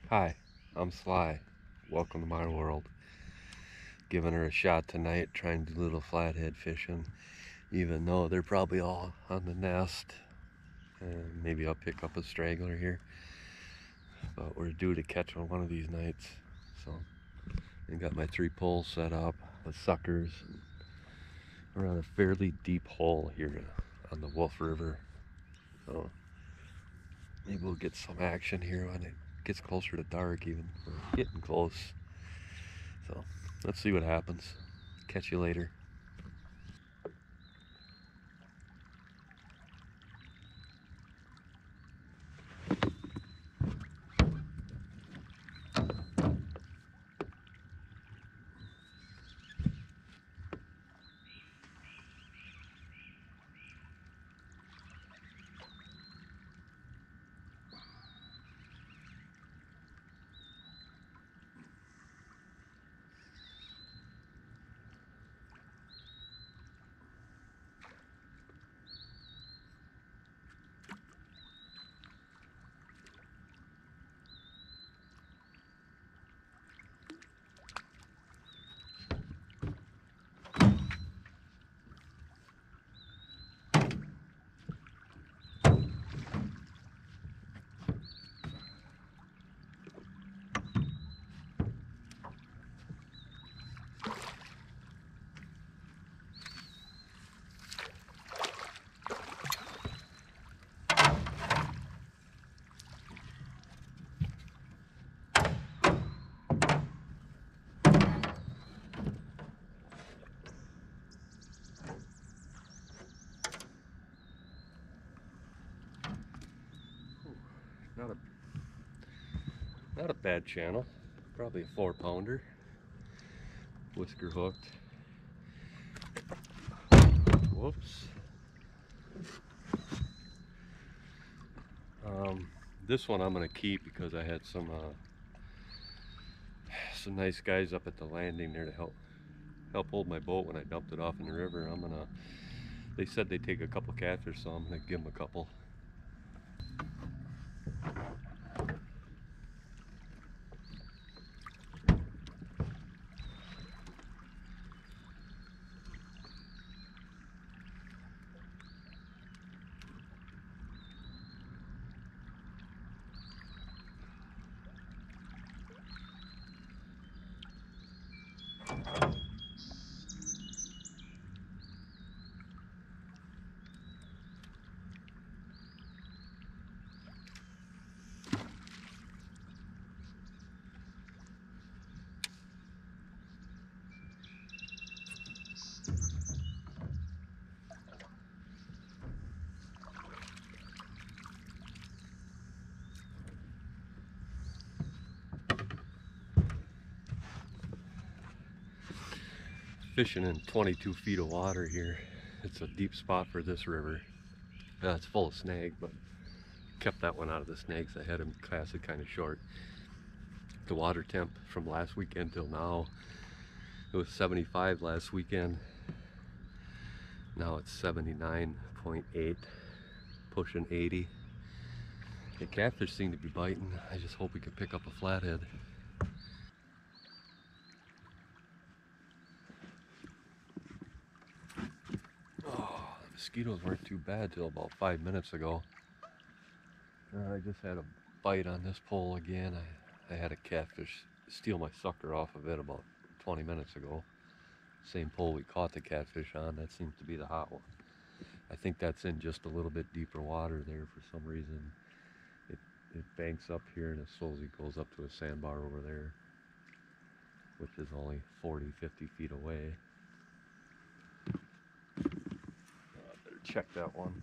Hi, I'm Sly. Welcome to my world. Giving her a shot tonight, trying to do a little flathead fishing, even though they're probably all on the nest. And maybe I'll pick up a straggler here, but we're due to catch on one of these nights. So I got my 3 poles set up with suckers. We're on a fairly deep hole here on the Wolf River. So maybe we'll get some action here when it gets closer to dark even. We're getting close. So let's see what happens. Catch you later. Not a bad channel. Probably a 4 pounder. Whisker hooked. Whoops. This one I'm gonna keep because I had some nice guys up at the landing there to help hold my boat when I dumped it off in the river. They said they take a couple catfish, so I'm gonna give them a couple. Fishing in 22 feet of water here. It's a deep spot for this river. It's full of snag, but kept that one out of the snags. I had them casted kind of short. The water temp from last weekend till now, it was 75 last weekend. Now it's 79.8, pushing 80. The catfish seem to be biting. I just hope we can pick up a flathead. Oh, the mosquitoes weren't too bad till about 5 minutes ago. I just had a bite on this pole again. I had a catfish steal my sucker off of it about 20 minutes ago. Same pole we caught the catfish on. That seems to be the hot one. I think that's in just a little bit deeper water there for some reason. It banks up here and it slowly goes up to a sandbar over there, which is only 40-50 feet away. Better check that one.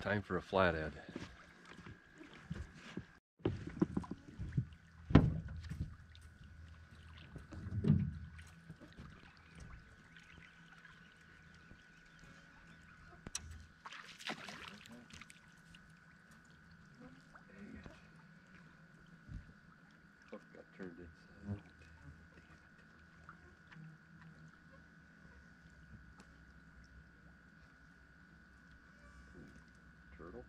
Time for a flathead. Hook got turned inside. Turtle.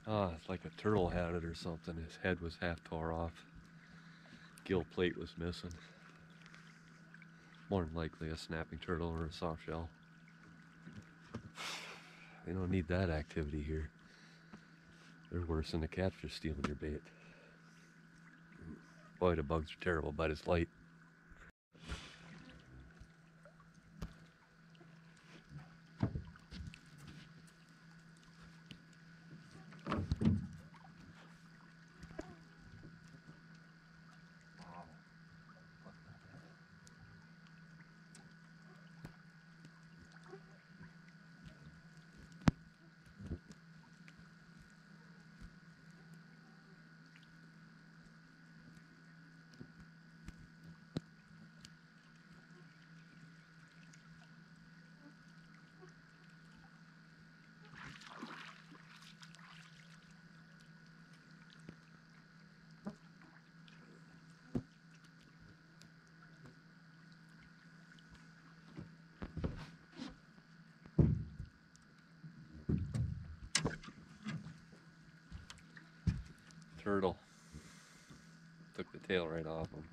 Ah, it's like a turtle had it or something. His head was half tore off. Gill plate was missing. More than likely a snapping turtle or a soft shell. They don't need that activity here. They're worse than a catfish stealing your bait. Boy, the bugs are terrible, but it's light. Turtle. Took the tail right off him.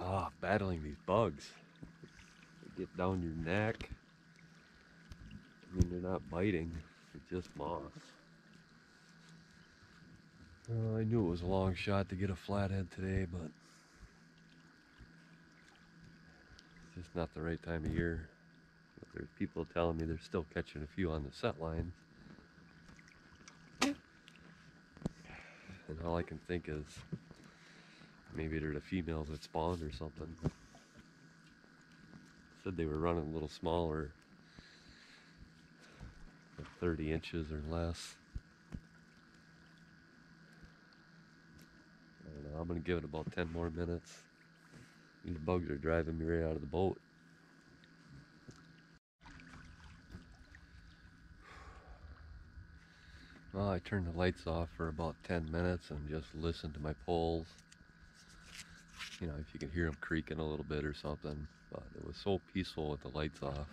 Ah, battling these bugs. They get down your neck. I mean, they're not biting, they're just moths. I knew it was a long shot to get a flathead today, but it's just not the right time of year. But there's people telling me they're still catching a few on the set lines. And all I can think is maybe they're the females that spawned or something. Said they were running a little smaller, like 30 inches or less. I don't know, I'm gonna give it about 10 more minutes. These bugs are driving me right out of the boat. Well, I turned the lights off for about 10 minutes and just listened to my poles. You know, if you can hear them creaking a little bit or something. But it was so peaceful with the lights off.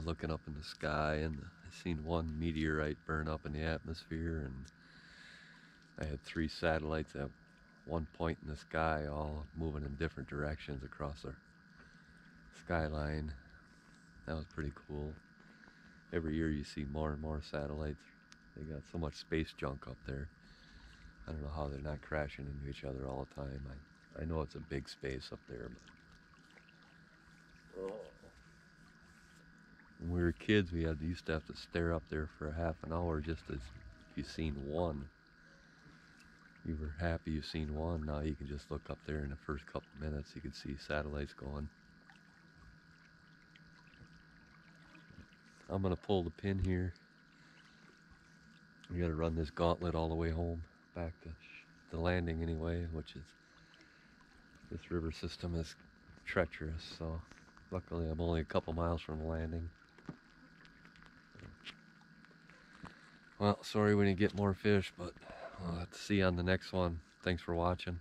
Looking up in the sky, and I seen one meteorite burn up in the atmosphere, and I had 3 satellites at one point in the sky, all moving in different directions across the skyline. That was pretty cool. Every year you see more and more satellites. They got so much space junk up there. I don't know how they're not crashing into each other all the time. I know it's a big space up there, but When we were kids, we used to have to stare up there for a half an hour just as if you seen one. You were happy you seen one. Now you can just look up there in the first couple minutes. You can see satellites going. I'm gonna pull the pin here. We gotta run this gauntlet all the way home, back to the landing anyway, which is, this river system is treacherous, so luckily I'm only a couple miles from the landing. Well, sorry we didn't get more fish, but we'll have to see you on the next one. Thanks for watching.